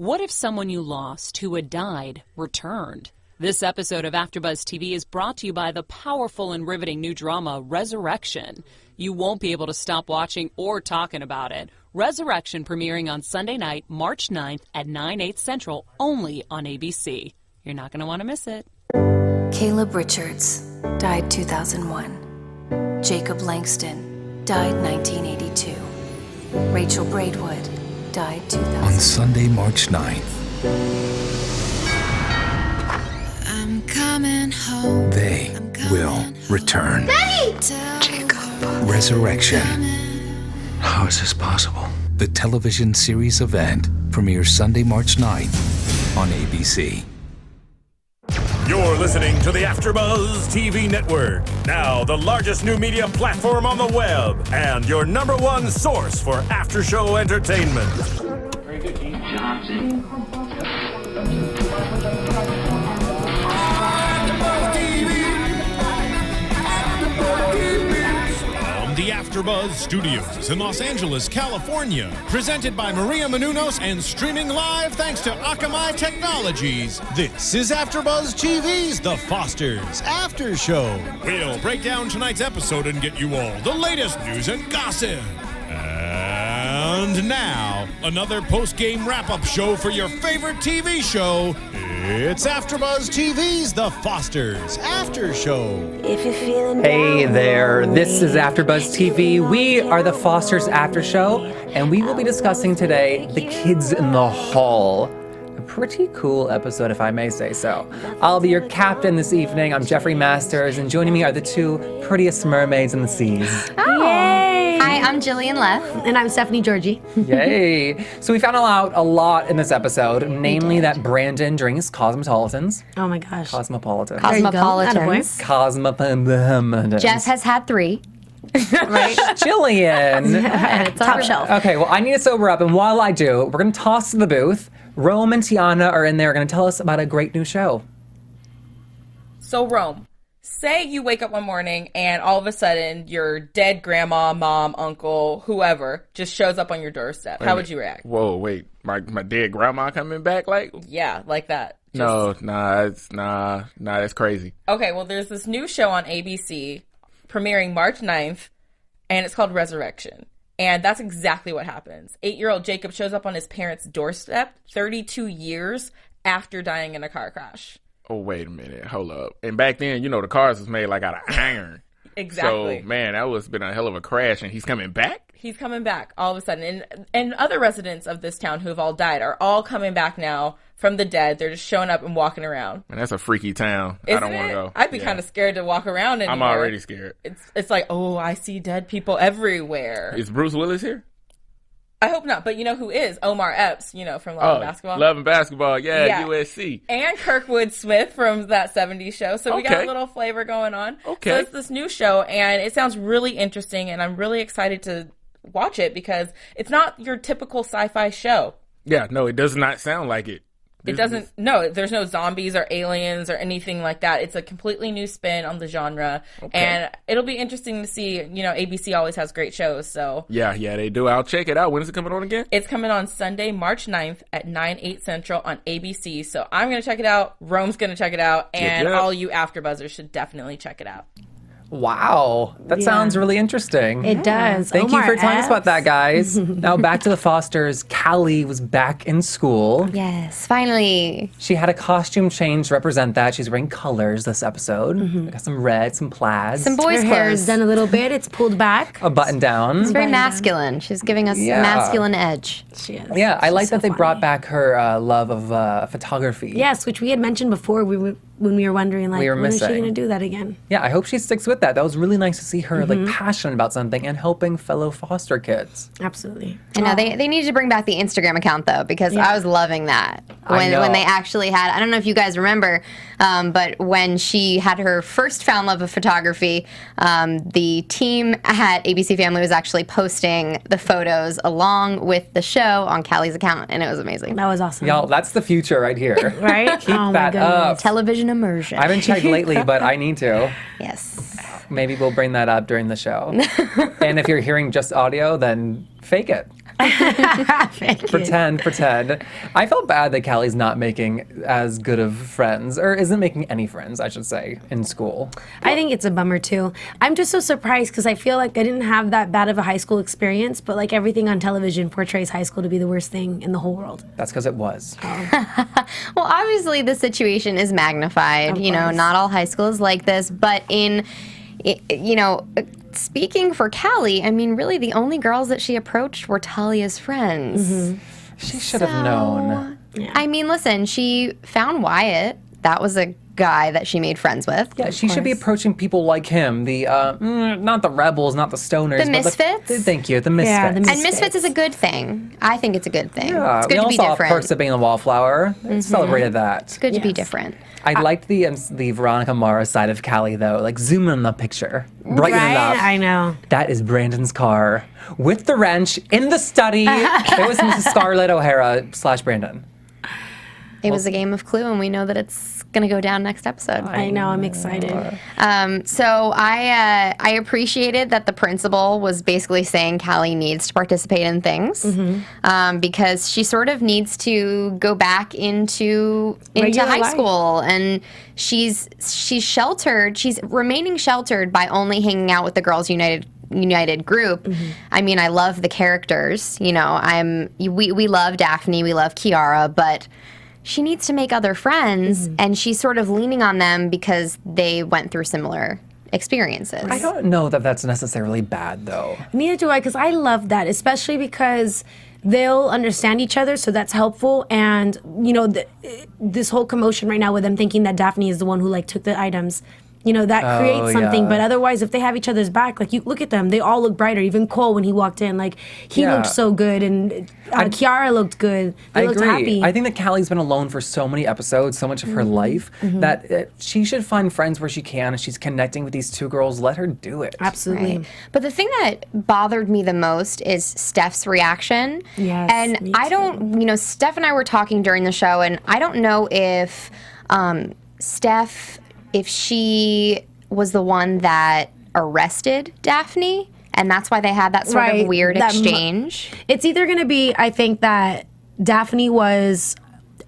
What if someone you lost who had died returned? This episode of AFTERBUZZ TV is brought to you by the powerful and riveting new drama, Resurrection. You won't be able to stop watching or talking about it. Resurrection premiering on Sunday night, March 9th at 9/8 Central, only on ABC. You're not going to want to miss it. Caleb Richards died 2001. Jacob Langston died 1982. Rachel Braidwood died 2000. On Sunday, March 9th, I'm coming home. they will return. Daddy! Jacob. Resurrection. How is this possible? The television series event premieres Sunday, March 9th on ABC. You're listening to the AFTERBUZZ TV network, now the largest new media platform on the web, and your #1 source for after-show entertainment. Very good, Dean Johnson. From the AFTERBUZZ Studios in Los Angeles, California, presented by Maria Menounos and streaming live thanks to Akamai Technologies. This is AFTERBUZZ TV's The Fosters After Show. We'll break down tonight's episode and get you all the latest news and gossip. And now, another post-game wrap-up show for your favorite TV show. It's AFTERBUZZ TV's The Fosters After Show. If you're feeling Hey down, there, this is AFTERBUZZ TV. We are the Fosters After Show, and we will be discussing today The Kids in the Hall. A pretty cool episode, if I may say so. I'll be your captain this evening. I'm Jeffrey Masters, and joining me are the two prettiest mermaids in the seas. Yay! Hi, I'm Jillian Leff. And I'm Stephanie Giorgi. Yay! So we found out a lot in this episode, namely that Brandon drinks Cosmopolitans. Oh my gosh. Cosmopolitans. There you go. Cosmopolitans. Cosmopolitans. Jess has had 3. Right? Jillian! It's top shelf. Okay, well, I need to sober up, and while I do, we're going to toss to the booth. Rome and Tiana are in there going to tell us about a great new show. So, Rome, say you wake up one morning and all of a sudden your dead grandma, mom, uncle, whoever just shows up on your doorstep. How would you react? Whoa, wait, my dead grandma coming back? Like, Yeah, like that. no, that's crazy. Okay, well, there's this new show on ABC premiering March 9th, and it's called Resurrection. And that's exactly what happens. 8-year-old Jacob shows up on his parents' doorstep 32 years after dying in a car crash. Oh, wait a minute, hold up. And back then, the cars was made like out of iron. Exactly. So, man, that was been a hell of a crash, and he's coming back? He's coming back all of a sudden. And other residents of this town who have all died are all coming back now from the dead. They're just showing up and walking around. And that's a freaky town. Isn't I don't want to it? go. I'd be kind of scared to walk around anymore. I'm already scared. It's like, oh, I see dead people everywhere. Is Bruce Willis here? I hope not, but you know who is? Omar Epps, from Love and Basketball. Love and Basketball, yeah, USC. And Kirkwood Smith from that 70s show. So we got a little flavor going on. Okay. So it's this new show, and it sounds really interesting, and I'm really excited to watch it because it's not your typical sci-fi show. Yeah, no, it does not sound like it. It doesn't, no, there's no zombies or aliens or anything like that. It's a completely new spin on the genre. Okay. And it'll be interesting to see, ABC always has great shows, so. Yeah, they do. I'll check it out. When is it coming on again? It's coming on Sunday, March 9th at 9/8 Central on ABC. So I'm going to check it out. Rome's going to check it out. And all you AfterBuzzers should definitely check it out. Wow, that sounds really interesting. It does. Thank you for telling us about that, guys. Now back to the Fosters. Callie was back in school. Yes, finally. She had a costume change to represent that. She's wearing colors this episode. Got some red, some plaids. Some boys' Her hair clothes. is done a little bit. It's pulled back. A button down. It's very masculine. She's giving us a masculine edge. She is. Yeah, I like She's so that they funny. brought back her love of photography. Yes, which we had mentioned before when we were wondering, like, We were when is she missing. going to do that again? Yeah, I hope she sticks with that. That was really nice to see her like passionate about something and helping fellow foster kids. Absolutely. I know they need to bring back the Instagram account though, because I was loving that when they actually had. I don't know if you guys remember, but when she had her first found love of photography, the team at ABC Family was actually posting the photos along with the show on Callie's account, and it was amazing. That was awesome. Y'all, that's the future right here. Right? Keep Oh my that up. Television immersion. I haven't checked lately, but I need to. Yes. Maybe we'll bring that up during the show. And if you're hearing just audio, then fake it. Pretend. I felt bad that Callie's not making as good of friends, or isn't making any friends, I should say, in school. I think it's a bummer too. I'm just so surprised because I feel like I didn't have that bad of a high school experience, but like everything on television portrays high school to be the worst thing in the whole world. That's because it was. Well, obviously the situation is magnified. You know, not all high schools like this, but speaking for Callie, I mean, really the only girls that she approached were Talia's friends. She should have known. Yeah. I mean, listen, she found Wyatt. That was a guy that she made friends with. Yeah, she should be approaching people like him. The not the rebels, not the stoners, the misfits. Thank you, the misfits. Yeah, the misfits. And misfits is a good thing. I think it's a good thing. Yeah, it's good we to be all saw different. Perks of being a wallflower. They celebrated that. It's good to be different. I liked the Veronica Mara side of Callie though. Like zoom in on the picture, brighten it up. I know. That is Brandon's car with the wrench in the study. It was Mrs. Scarlett O'Hara / Brandon. It was a game of Clue, and we know that it's going to go down next episode. I know, I'm excited. So I appreciated that the principal was basically saying Callie needs to participate in things because she sort of needs to go back into high school, and she's sheltered. She's remaining sheltered by only hanging out with the Girls United group. I mean, I love the characters. You know, we love Daphne, we love Kiara, but she needs to make other friends, and she's sort of leaning on them because they went through similar experiences. I don't know that that's necessarily bad, though. Neither do I, because I love that, especially because they'll understand each other, so that's helpful. And, you know, this whole commotion right now with them thinking that Daphne is the one who, like, took the items, you know, that creates something. But otherwise, if they have each other's back, like, you look at them, they all look brighter. Even Cole, when he walked in, like, he looked so good, and Kiara looked good. They looked happy. I think that Callie's been alone for so many episodes, so much of her life, that she should find friends where she can, and she's connecting with these two girls. Let her do it. Absolutely. Right. But the thing that bothered me the most is Steph's reaction. Yes, and me I too. don't, you know, Steph and I were talking during the show, and I don't know if Steph, if she was the one that arrested Daphne, and that's why they had that sort of weird exchange. It's either going to be, I think that Daphne was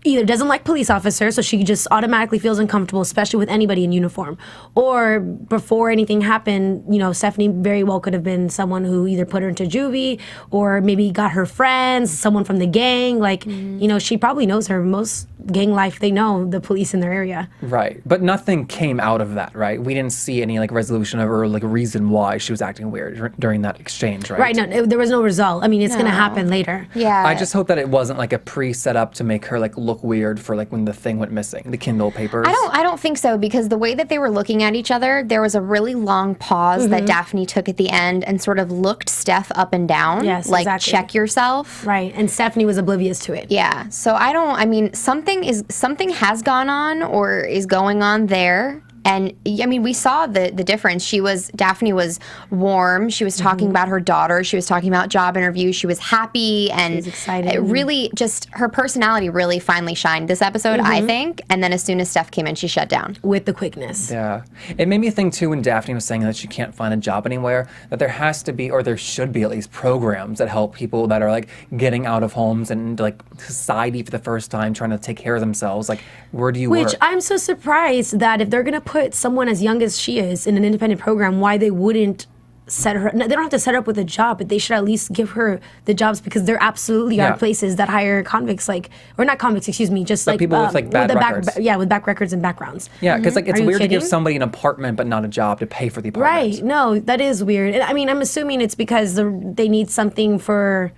either doesn't like police officers, so she just automatically feels uncomfortable, especially with anybody in uniform. Or before anything happened, you know, Stephanie very well could have been someone who either put her into juvie or maybe got her friends, someone from the gang. Like, you know, she probably knows her. Most gang life, they know the police in their area. Right. But nothing came out of that, right? We didn't see any, like, resolution of or, like, reason why she was acting weird during that exchange, right? Right. No, there was no result. I mean, it's going to happen later. Yeah. I just hope that it wasn't, like, a pre-set up to make her, like, look weird for, like, when the thing went missing, the Kindle papers. I don't think so, because the way that they were looking at each other, there was a really long pause that Daphne took at the end and sort of looked Steph up and down. Yes, like, exactly. check yourself. Right. And Stephanie was oblivious to it. Yeah. So I mean, something has gone on or is going on there. And I mean, we saw the difference. Daphne was warm. She was talking about her daughter. She was talking about job interviews. She was happy, and she was excited. It really just, her personality really finally shined this episode, I think. And then as soon as Steph came in, she shut down. With the quickness. Yeah. It made me think, too, when Daphne was saying that she can't find a job anywhere, that there has to be, or there should be at least, programs that help people that are, like, getting out of homes and, like, society for the first time, trying to take care of themselves. Like, where do you work? Which I'm so surprised that if they're going to put someone as young as she is in an independent program, why they wouldn't set her, they don't have to set her up with a job, but they should at least give her the jobs, because there absolutely are places that hire convicts, like, or not convicts, excuse me, just like people with, like, bad records. With back records and backgrounds. Yeah, because, like, it's Are you weird to give kidding? somebody an apartment but not a job to pay for the apartment. Right, no, that is weird. And I mean, I'm assuming it's because they need something for,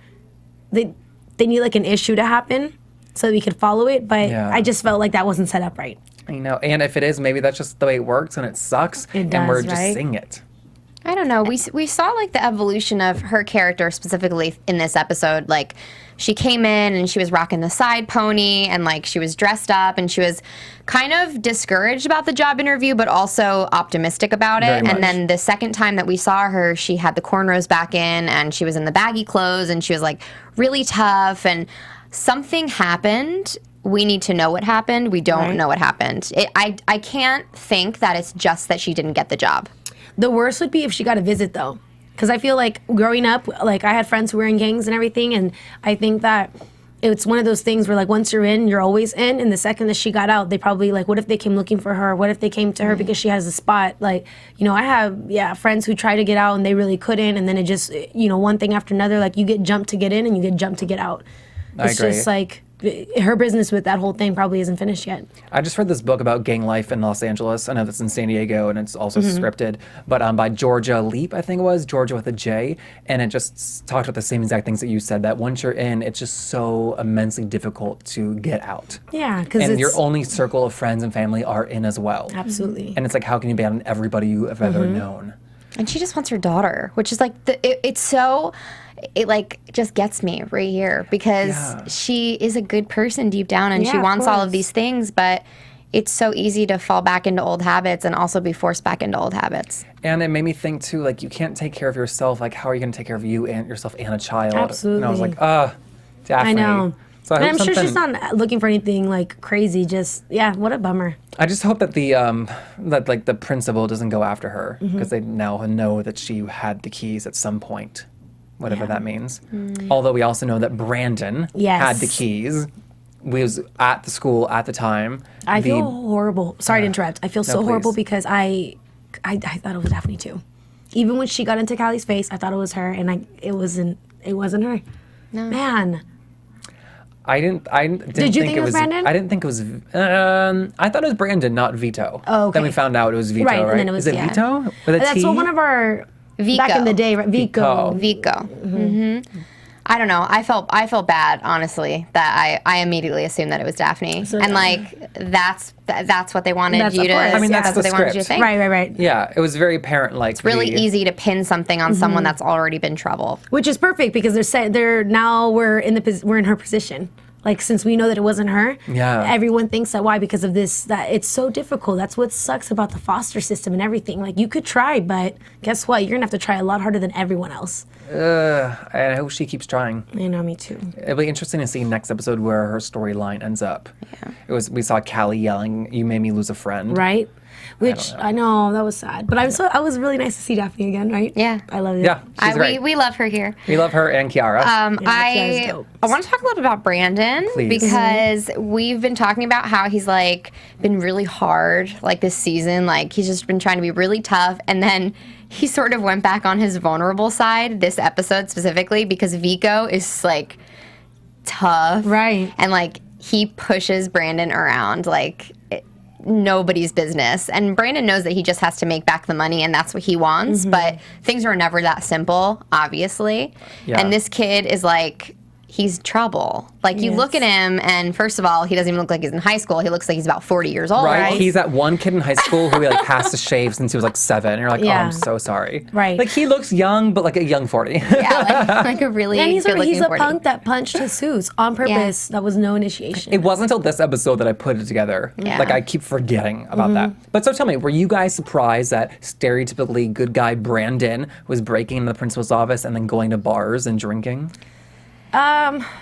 they need, like, an issue to happen so we could follow it, but I just felt like that wasn't set up right. You know, and if it is, maybe that's just the way it works, and it sucks, It and we're does, just right? seeing it. I don't know. We saw, like, the evolution of her character specifically in this episode. Like, she came in and she was rocking the side pony, and, like, she was dressed up, and she was kind of discouraged about the job interview, but also optimistic about it. Very much. And then the second time that we saw her, she had the cornrows back in, and she was in the baggy clothes, and she was, like, really tough, and something happened. We need to know what happened. We don't know what happened. I can't think that it's just that she didn't get the job. The worst would be if she got a visit, though. Because I feel like growing up, like I had friends who were in gangs and everything, and I think that it's one of those things where like once you're in, you're always in. And the second that she got out, they probably like, what if they came looking for her? What if they came to her because she has a spot? Like, you know, I have friends who try to get out and they really couldn't, and then it just, you know, one thing after another, like you get jumped to get in and you get jumped to get out. It's just like her business with that whole thing probably isn't finished yet. I just read this book about gang life in Los Angeles. I know that's in San Diego and it's also scripted, but by Georgia Leap, I think it was, Georgia with a J, and it just talked about the same exact things that you said, that once you're in, it's just so immensely difficult to get out. Yeah, because and your only circle of friends and family are in as well. Absolutely. And it's like, how can you ban on everybody you have ever known? And she just wants her daughter, which is like, it like just gets me right here because she is a good person deep down and she wants all of these things, but it's so easy to fall back into old habits and also be forced back into old habits. And it made me think too, like you can't take care of yourself. Like how are you going to take care of you and yourself and a child? Absolutely. And I was like, Daphne. I know. So I and hope I'm sure she's not looking for anything like crazy. Just what a bummer. I just hope that the principal doesn't go after her because they now know that she had the keys at some point. Whatever that means. Although we also know that Brandon had the keys. We was at the school at the time. I feel horrible. Sorry to interrupt. I feel so horrible because I thought it was Daphne too. Even when she got into Callie's face, I thought it was her, and it wasn't her. No. Man. I didn't Did you think it it was Brandon? I didn't think it was. I thought it was Brandon, not Vito. Oh, okay. Then we found out it was Vito, right? And then it was, Is it Vito? With a That's T? what one of our Vico. back in the day, right? Vico. I don't know. I felt bad, honestly, that I immediately assumed that it was Daphne, and like that's what they wanted you to. I mean, that's what the they wanted you to script. think. Right. Yeah, it was very parent-like. It's really easy to pin something on someone that's already been trouble. Which is perfect because we're in her position. Like, since we know that it wasn't her, everyone thinks that. Why? Because of this, that it's so difficult. That's what sucks about the foster system and everything. Like, you could try, but guess what? You're going to have to try a lot harder than everyone else. I hope she keeps trying. I know, me too. It'll be interesting to see next episode where her storyline ends up. Yeah. We saw Callie yelling, "You made me lose a friend." Right? Which I know that was sad, but I was really nice to see Daphne again, right? Yeah, I love it. Yeah, she's great. We love her here. We love her and Kiara. I want to talk a little bit about Brandon because we've been talking about how he's like been really hard like this season. Like he's just been trying to be really tough, and then he sort of went back on his vulnerable side this episode specifically because Vico is like tough, right? And like he pushes Brandon around like nobody's business. And Brandon knows that he just has to make back the money and that's what he wants, but things are never that simple, obviously. Yeah. And this kid is like, he's trouble. Like, you look at him, and first of all, he doesn't even look like he's in high school. He looks like he's about 40 years old. Right? He's that one kid in high school who like has to shave since he was like 7. And you're like, oh, I'm so sorry. Right. Like, he looks young, but like a young 40. Yeah, like a really and he's a 40. punk that punched Jesus on purpose. That was no initiation. It wasn't until this episode that I put it together. Yeah. Like, I keep forgetting about that. But so tell me, were you guys surprised that stereotypically good guy Brandon was breaking into the principal's office and then going to bars and drinking?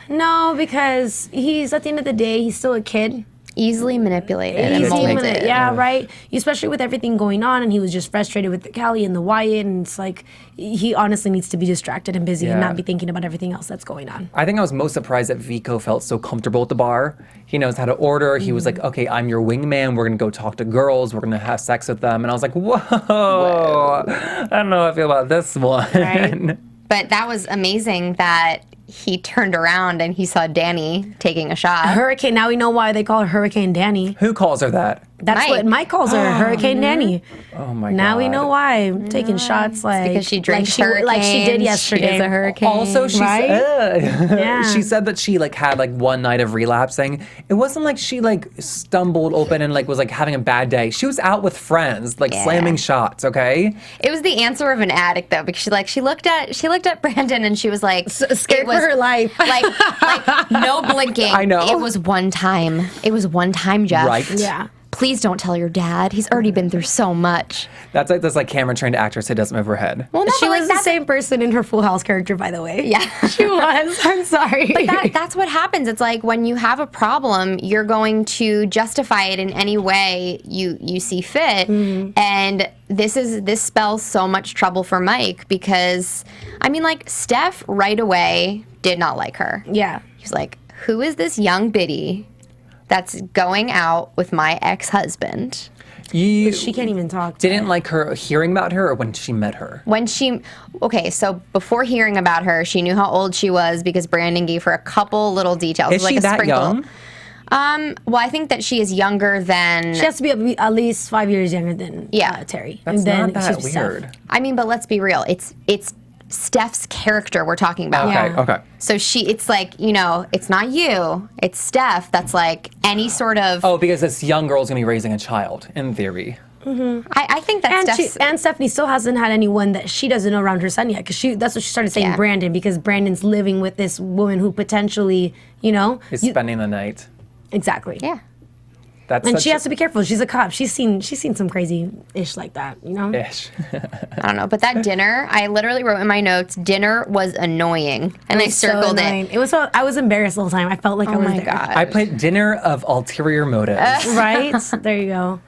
No, because he's, at the end of the day, he's still a kid. Easily manipulated. Right? Especially with everything going on, and he was just frustrated with Callie and the Wyatt, and it's like, he honestly needs to be distracted and busy and not be thinking about everything else that's going on. I think I was most surprised that Vico felt so comfortable at the bar. He knows how to order. He was like, okay, I'm your wingman. We're going to go talk to girls. We're going to have sex with them. And I was like, whoa. I don't know how I feel about this one. Right? But that was amazing that he turned around and he saw Danny taking a shot. Hurricane. Now we know why they call her Hurricane Danny. Who calls her that? That's what Mike calls her, Hurricane Danny. Oh my God. Now we know why. Taking shots like because she drinks like she did yesterday. She is a hurricane. Also, she Yeah. she said that she like had like one night of relapsing. It wasn't like she like stumbled open and like was like having a bad day. She was out with friends, like slamming shots. Okay. It was the answer of an addict though, because she looked at Brandon and she was like scared for her life. like no blinking. I know. It was one time. It was one time, Jeff. Right. Yeah. please don't tell your dad. He's already been through so much. That's like camera-trained actress who doesn't move her head. Well, no, she but was the same person in her Full House character, by the way. Yeah. She was. I'm sorry. But that's what happens. It's like when you have a problem, you're going to justify it in any way you see fit. And this spells so much trouble for Mike because, I mean, like, Steph right away did not like her. Yeah. He's like, who is this young biddy that's going out with my ex-husband? She can't even talk. Didn't like her hearing about her or when she met her? Okay, so before hearing about her, she knew how old she was because Brandon gave her a couple little details. Is like she a that sprinkle. young? Well, I think that she is younger than... She has to be at least 5 years younger than Terry. That's and then not that she's weird. Steph. I mean, but let's be real. It's Steph's character we're talking about. Okay. So it's like, you know, it's not you, it's Steph that's like any sort of... Oh, because this young girl's going to be raising a child, in theory. I think that and Stephanie still hasn't had anyone that she doesn't know around her son yet, because that's what she started saying, Brandon, because Brandon's living with this woman who potentially, you know... Is spending the night. Exactly. Yeah. And she has to be careful. She's a cop. She's seen some crazy-ish like that, you know? Ish. I don't know. But that dinner, I literally wrote in my notes, dinner was annoying. And I circled it. It was so, I was embarrassed the whole time. I felt like I was there. God. I put dinner of ulterior motives. Right? There you go.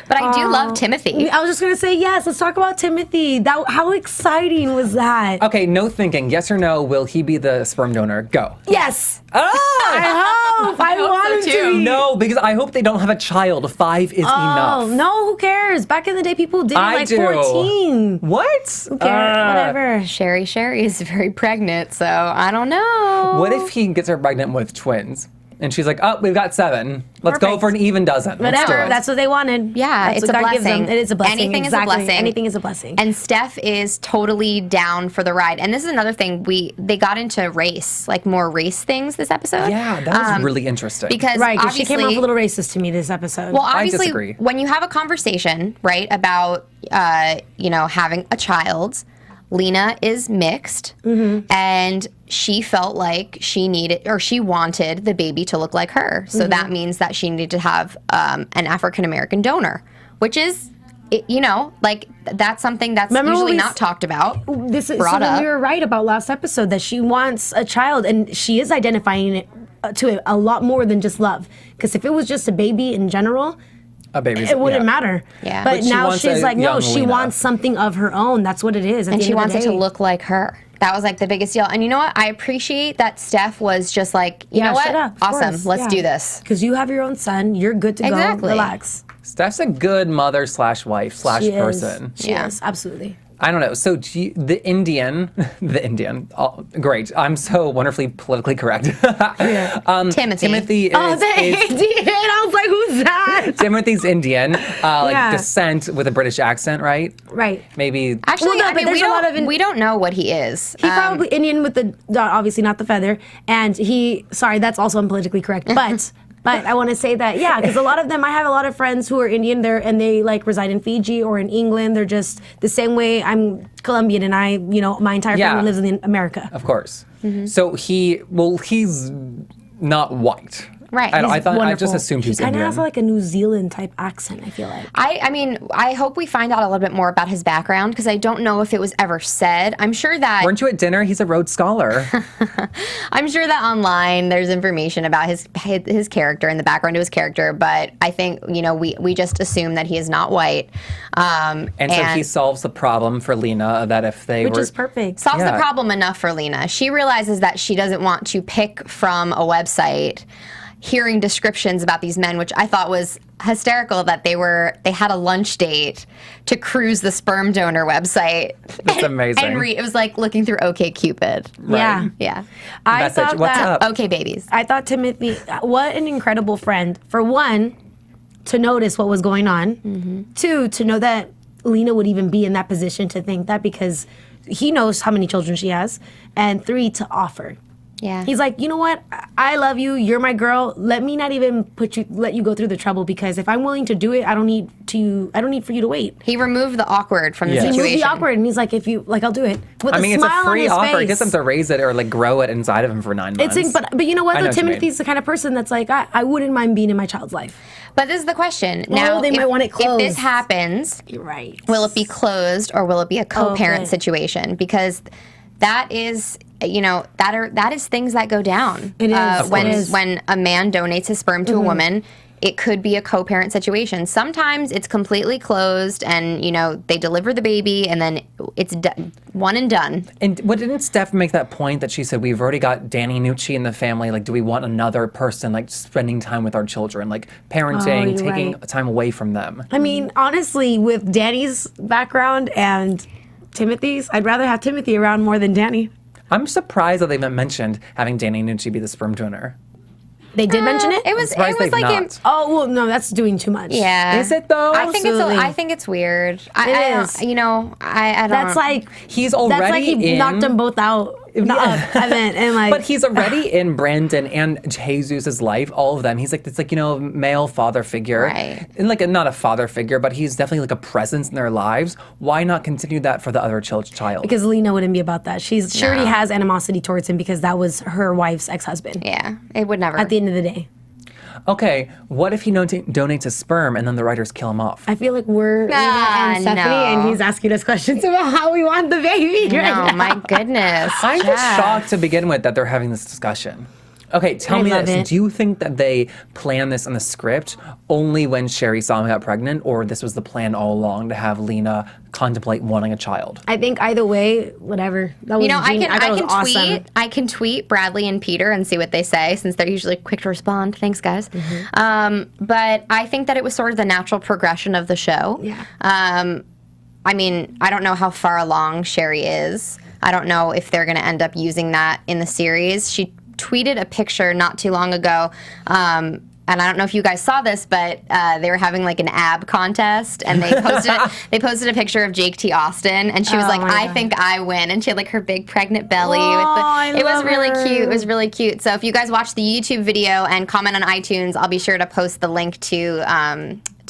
But I do love Timothy. I was just going to say, yes, let's talk about Timothy. How exciting was that? Okay, no thinking. Yes or no, will he be the sperm donor? Go. Yes. Oh! I hope. I want him to be. No, because I hope they don't have a child. 5 is enough. Oh, no, who cares? Back in the day, people did I like do. 14. What? Who cares? Whatever. Sherry is very pregnant, so I don't know. What if he gets her pregnant with twins? And she's like, oh, we've got 7. Let's go for an even dozen. Let's do Whatever. it. That's what they wanted. Yeah, That's it's what a God gives blessing. them. It is a blessing. Anything is a Exactly. blessing. Anything is a blessing. And Steph is totally down for the ride. And this is another thing, they got into race, like more race things this episode. Yeah, that was really interesting. Because Right, because obviously... she came off a little racist to me this episode. Well, I obviously, disagree. when you have a conversation, right, about, having a child, Lina is mixed, and she felt like she wanted the baby to look like her. So that means that she needed to have an African-American donor, which is, that's something that's usually not talked about. This is brought up. We were right about last episode that she wants a child, and she is identifying it to it a lot more than just love. Because if it was just a baby in general, it wouldn't matter. Yeah. But now she's like, no, young she Lina. wants something of her own. That's what it is. And she wants it to look like her. That was like the biggest deal. And you know what? I appreciate that Steph was just like, you know what? shut up. Of Awesome. course. Let's do this. Because you have your own son. You're good to Exactly. go. Relax. Steph's a good mother / wife / person. She is. Absolutely. I don't know. So the Indian, great. I'm so wonderfully politically correct. Timothy. Timothy is, Indian. I was like, who's that? Timothy's Indian, descent with a British accent, right? Right. Maybe. Actually, Well, no, but there's a lot of we don't know what he is. He's probably Indian with the, obviously not the feather. And that's also unpolitically correct. But I want to say that, because a lot of them, I have a lot of friends who are Indian there, and they like reside in Fiji or in England. They're just the same way I'm Colombian, and my entire family lives in America. Of course. So he's not white. Right. I just assumed he was He kind of Indian. has like a New Zealand type accent, I feel like. I mean, I hope we find out a little bit more about his background because I don't know if it was ever said. I'm sure that... Weren't you at dinner? He's a Rhodes Scholar. I'm sure that online there's information about his character and the background to his character, but I think, we just assume that he is not white. And so he solves the problem for Lina that if they Which is perfect. Solves the problem enough for Lina. She realizes that she doesn't want to pick from a website hearing descriptions about these men, which I thought was hysterical that they had a lunch date to cruise the sperm donor website. That's amazing. And it was like looking through OkCupid. Yeah. Yeah. I thought What's that, up? Okay, babies. I thought Timothy, what an incredible friend. For one, to notice what was going on. 2, to know that Lina would even be in that position to think that because he knows how many children she has. And 3, to offer. Yeah. He's like, you know what? I love you. You're my girl. Let me not even let you go through the trouble, because if I'm willing to do it, I don't need for you to wait. He removed the awkward from the He situation. removed the awkward, and he's like, I'll do it. With I mean, a it's smile a free on his offer. face. He gets him to raise it or like grow it inside of him for 9 months. But you know what? I know what you mean. Timothy's the kind of person that's like, I wouldn't mind being in my child's life. But this is the question. Now, they might want it closed. If this happens, You're right. will it be closed or will it be a co-parent Okay. situation? Because that is, that is things that go down. It is. When a man donates his sperm to a woman, it could be a co-parent situation. Sometimes it's completely closed and, they deliver the baby and then it's one and done. And didn't Steph make that point that she said, we've already got Danny Nucci in the family, like, do we want another person, like, spending time with our children, like, parenting, taking time away from them? I mean, honestly, with Danny's background and Timothy's, I'd rather have Timothy around more than Danny. I'm surprised that they mentioned having Danny Nucci be the sperm donor. They did mention it? It was surprised they've like not. Oh, well, no, that's doing too much. Yeah. Is it though? I think it's weird. It is. I don't. That's like he's already that's like he knocked them both out. I meant, and like, but he's already in Brandon and Jesus' life, all of them. He's like, it's like, male father figure. Right. And like, not a father figure, but he's definitely like a presence in their lives. Why not continue that for the other child? because Lina wouldn't be about that. She already has animosity towards him because that was her wife's ex-husband. Yeah, it would never. At the end of the day. Okay, what if he donates his sperm and then the writers kill him off? I feel like we're Lina and Stephanie, and he's asking us questions about how we want the baby right now. My goodness. I'm just shocked to begin with that they're having this discussion. Okay, tell me love this. it. Do you think that they planned this in the script only when Sherry saw him got pregnant, or this was the plan all along to have Lina contemplate wanting a child? I think either way, whatever. That was I can tweet Bradley and Peter and see what they say, since they're usually quick to respond. Thanks, guys. But I think that it was sort of the natural progression of the show. Yeah. I mean, I don't know how far along Sherry is. I don't know if they're going to end up using that in the series. She tweeted a picture not too long ago, and I don't know if you guys saw this, but they were having like an ab contest, and they posted a picture of Jake T. Austin, and she was like, "I think I win," and she had like her big pregnant belly. It was really cute. It was really cute. So if you guys watch the YouTube video and comment on iTunes, I'll be sure to post the link to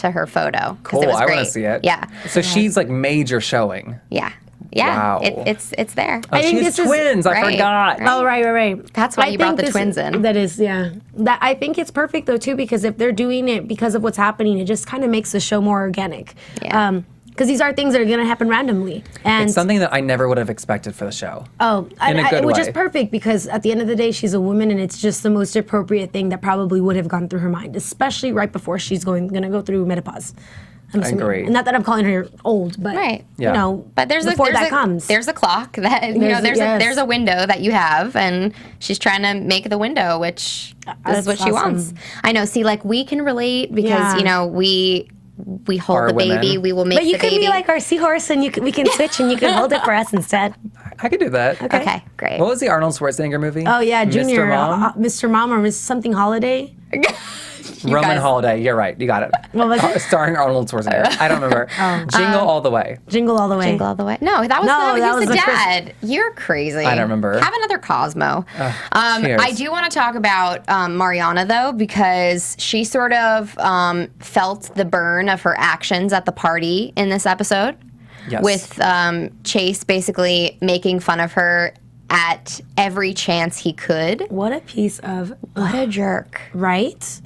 her photo. Cool, it was I want great. to see it. Yeah. So she's like major showing. Yeah. Yeah, Wow. it's there. Oh, she has twins. I right, forgot. right. Oh, right. That's why you brought the twins in. That is, yeah. I think it's perfect though too, because if they're doing it because of what's happening, it just kind of makes the show more organic. Yeah. Because these are things that are going to happen randomly, and It's something that I never would have expected for the show. which is perfect, because at the end of the day, she's a woman, and it's just the most appropriate thing that probably would have gone through her mind, especially right before she's going to go through menopause. I'm assuming. agree. And not that I'm calling her old, but Right. Yeah. But there's before a comes. there's a clock that there's a window that you have, and she's trying to make the window, which this is what she wants. I know. See, like, we can relate because we hold Our the baby, women. we will make But you the can baby. be like our seahorse, and we can switch, and you can hold it for us instead. I could do that. Okay, great. What was the Arnold Schwarzenegger movie? Oh yeah, Junior, Mr. Mom? Mr. Mom, or something Holiday. Roman Holiday. You're right. You got it. What was it? Starring Arnold Schwarzenegger. I don't remember. Jingle All the Way. Jingle All the Way. Jingle all the way. No, that was the dad. You're crazy. I don't remember. Have another Cosmo. Cheers. I do want to talk about Mariana, though, because she sort of felt the burn of her actions at the party in this episode. Yes. With Chase basically making fun of her at every chance he could. What a piece of What a jerk. right?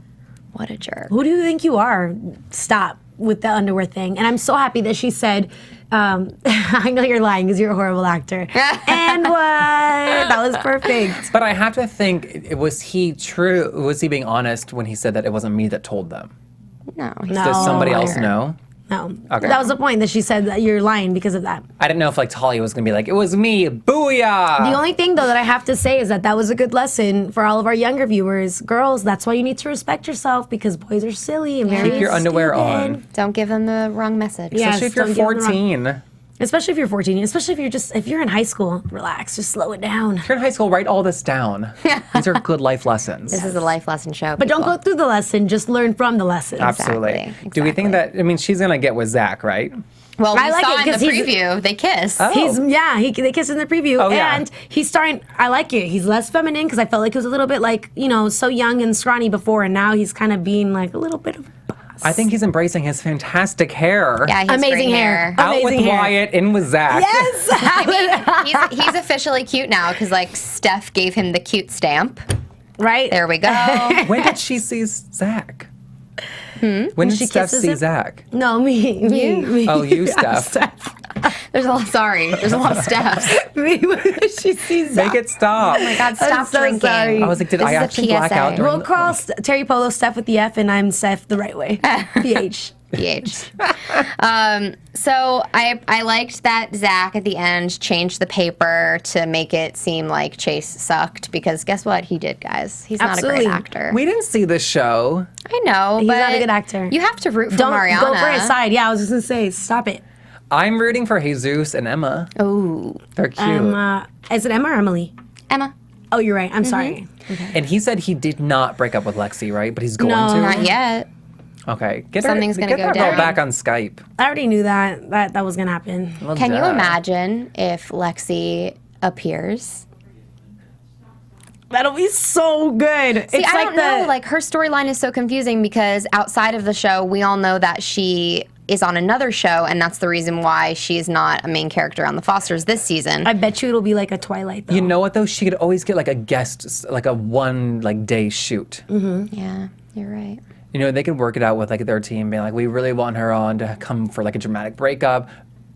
What a jerk. Who do you think you are? Stop with the underwear thing. And I'm so happy that she said, I know you're lying because you're a horrible actor. And what? That was perfect. But I have to think, was he being honest when he said that it wasn't me that told them? No. Does somebody else know? No. Okay. That was the point, that she said that you're lying because of that. I didn't know if like Talia was going to be like, it was me, booyah! The only thing, though, that I have to say is that was a good lesson for all of our younger viewers. Girls, that's why you need to respect yourself, because boys are silly and very Keep your underwear stupid. on. Don't give them the wrong message. Yes, Especially if you're don't give them the wrong- 14. Especially if you're 14. Especially if you're in high school. Relax. Just slow it down. If you're in high school, write all this down. These are good life lessons. This is a life lesson show. But don't go through the lesson. Just learn from the lesson. Absolutely. Exactly. Do we think that, I mean, she's going to get with Zach, right? Well, we I like saw it in the 'cause he's- preview they kiss. Oh. They kiss in the preview, Oh, yeah. and he's starting. I like it. He's less feminine because I felt like he was a little bit like so young and scrawny before, and now he's kind of being like a little bit of. I think he's embracing his fantastic hair. Yeah, he has Amazing great hair. Out Amazing with hair. Wyatt, in with Zach. Yes. I mean, he's officially cute now because like Steph gave him the cute stamp. Right. There we go. When did she see Zach? When did she Steph kisses see him? Zach? No, me. Oh, you, Yeah, Steph. There's a lot of Stephs. Me when she sees Make it stop. Oh my God, stop I'm so drinking. sorry. I was like, did This I is a actually black PSA. out during We'll call Terry Polo Steph with the F, and I'm Steph the right way. PH. PH. So I liked that Zach at the end changed the paper to make it seem like Chase sucked because guess what? He did, guys. He's Absolutely. not a great actor. We didn't see this show. I know, He's but not a good actor. You have to root for Don't Mariana. go for his side. Yeah, I was just gonna say, stop it. I'm rooting for Jesus and Emma. Ooh, They're cute. Is it Emma or Emily? Emma. Oh, you're right. I'm sorry. And he said he did not break up with Lexi, right? But he's going No. to. Not yet. Okay. Get Something's her, gonna get go that girl down. back on Skype. I already knew that was gonna happen. Well, Can you duh. imagine if Lexi appears? That'll be so good. See, I don't know. Like her storyline is so confusing because outside of the show, we all know that she is on another show, and that's the reason why she's not a main character on The Fosters this season. I bet you it'll be like a Twilight though. You know what though? She could always get like a guest, like a one day shoot. Yeah, you're right. You know, they could work it out with like their team, being like, we really want her on to come for like a dramatic breakup.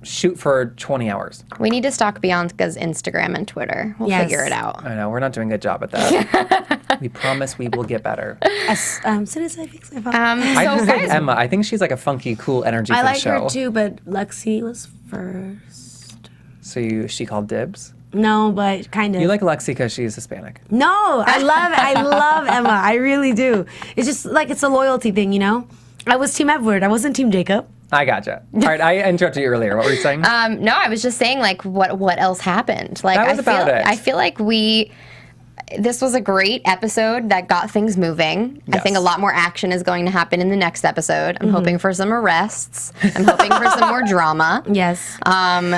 Shoot for 20 hours. We need to stalk Bianca's Instagram and Twitter. We'll Yes. figure it out. I know we're not doing a good job at that. We promise we will get better. As soon as I fix my phone. I So just like guys, Emma. I think she's like a funky, cool energy I for the like show. her too, but Lexi was first. So she called dibs. No, but kind of. You like Lexi because she's Hispanic. No, I love Emma. I really do. It's just like it's a loyalty thing, you know? I was Team Edward. I wasn't Team Jacob. I gotcha. All right, I interrupted you earlier. What were you saying? no, I was just saying like what else happened? Like That was about it. I feel like this was a great episode that got things moving. I think a Yes. lot more action is going to happen in the next episode. I'm hoping for some arrests. I'm hoping for some more drama. Yes.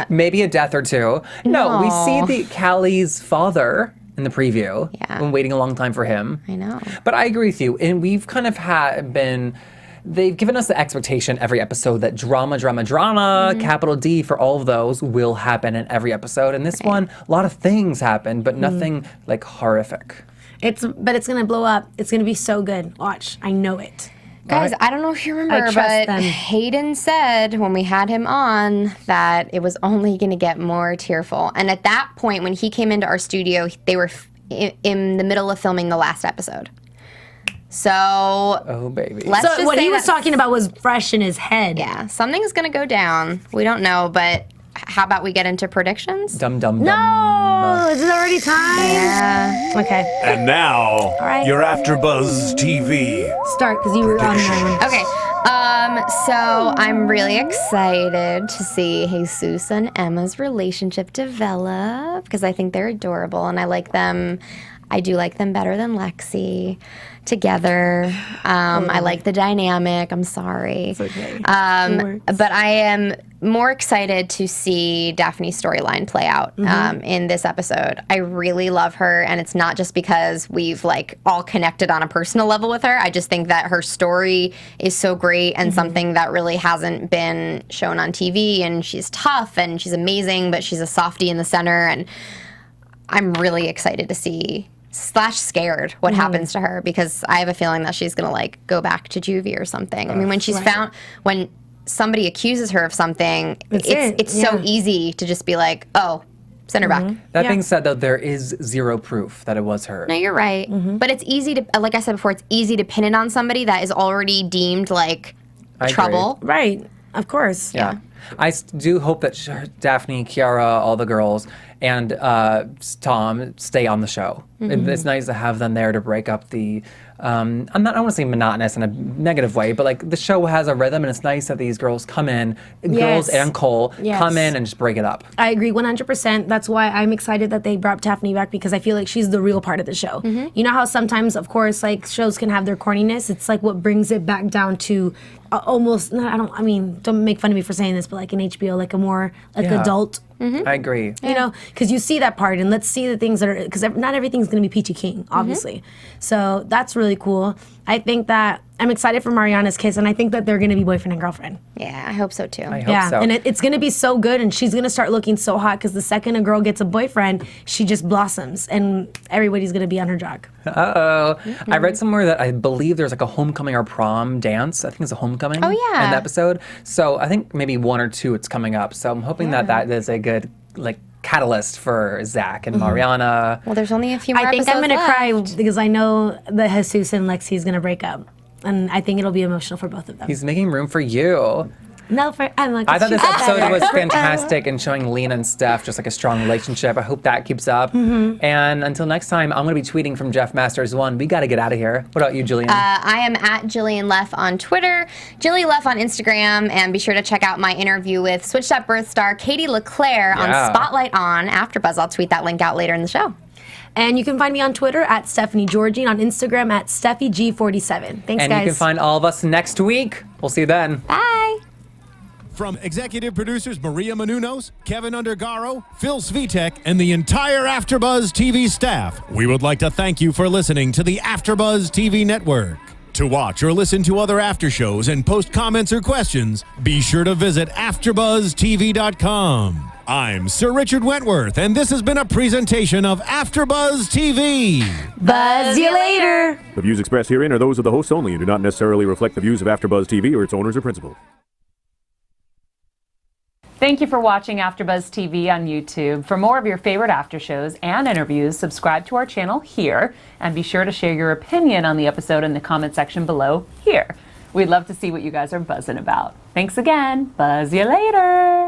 Maybe a death or two. No, we see the Callie's father in the preview. Yeah. Been waiting a long time for him. I know. But I agree with you. And we've kind of they've given us the expectation every episode that drama, capital D for all of those will happen in every episode. And this one, a lot of things happen, but nothing like horrific. But it's gonna blow up. It's gonna be so good. Watch. I know it. Guys, I don't know if you remember, trust but them. Hayden said when we had him on that it was only going to get more tearful. And at that point, when he came into our studio, they were in the middle of filming the last episode. So, Oh, baby. let's So just what say he was that- talking about was fresh in his head. Yeah, something's going to go down. We don't know, but how about we get into predictions? Dum dum dum. No, is it already time? Yeah. Okay. And now, right. your AfterBuzz TV. Start because you were on that one. Okay. So I'm really excited to see Jesus and Emma's relationship develop because I think they're adorable and I like them. I do like them better than Lexi together. I like the dynamic. I'm sorry. It's okay. It works. But I am more excited to see Daphne's storyline play out in this episode. I really love her, and it's not just because we've like all connected on a personal level with her. I just think that her story is so great and something that really hasn't been shown on TV. And she's tough and she's amazing, but she's a softie in the center. And I'm really excited to see / scared what happens to her because I have a feeling that she's gonna like go back to juvie or something. I mean, when she's when somebody accuses her of something, it's so easy to just be like, oh, send her back. That being said, though, there is zero proof that it was her. No, you're right. But it's easy to, like I said before, it's easy to pin it on somebody that is already deemed like I agree. trouble. Right. Of course. Yeah. I do hope that Daphne, Kiara, all the girls, and Tom stay on the show. It's nice to have them there to break up the I don't want to say monotonous in a negative way, but like the show has a rhythm, and it's nice that these girls come in, girls and Cole come in and just break it up. I agree 100%. That's why I'm excited that they brought Daphne back, because I feel like she's the real part of the show. You know how sometimes, of course, like shows can have their corniness. It's like what brings it back down to almost. Don't make fun of me for saying this, but like an HBO, like a more like adult. I agree. You know, because you see that part, and let's see the things that are, because not everything's going to be peachy keen, obviously. So that's really cool. I think that I'm excited for Mariana's kiss, and I think that they're going to be boyfriend and girlfriend. Yeah, I hope so too. I hope so. And it's going to be so good, and she's going to start looking so hot, because the second a girl gets a boyfriend, she just blossoms, and everybody's going to be on her jock. Uh-oh. I read somewhere that I believe there's like a homecoming or prom dance. I think it's a homecoming in the episode. So I think maybe 1 or 2 it's coming up. So I'm hoping that is a good like catalyst for Zach and Mariana. Well, there's only a few more I think I'm episodes going to cry, left. because I know that Jesus and Lexi is going to break up. And I think it'll be emotional for both of them. He's making room for you. No, I thought this episode was fantastic in showing Lina and Steph just like a strong relationship. I hope that keeps up. And until next time, I'm going to be tweeting from Jeff Masters 1. We got to get out of here. What about you, Jillian? I am at Jillian Leff on Twitter, Jilly Leff on Instagram, and be sure to check out my interview with Switched Up Birth star Katie LeClaire on Spotlight on AfterBuzz. I'll tweet that link out later in the show. And you can find me on Twitter at Stephanie Giorgi and on Instagram at SteffiG47. Thanks, guys. And you can find all of us next week. We'll see you then. Bye. From executive producers Maria Menounos, Kevin Undergaro, Phil Svitek, and the entire AfterBuzz TV staff, we would like to thank you for listening to the AfterBuzz TV network. To watch or listen to other after shows and post comments or questions, be sure to visit AfterBuzzTV.com. I'm Sir Richard Wentworth, and this has been a presentation of AfterBuzz TV. Buzz you later. The views expressed herein are those of the hosts only and do not necessarily reflect the views of AfterBuzz TV or its owners or principals. Thank you for watching AfterBuzz TV on YouTube. For more of your favorite after shows and interviews, subscribe to our channel here, and be sure to share your opinion on the episode in the comment section below here. We'd love to see what you guys are buzzing about. Thanks again. Buzz you later.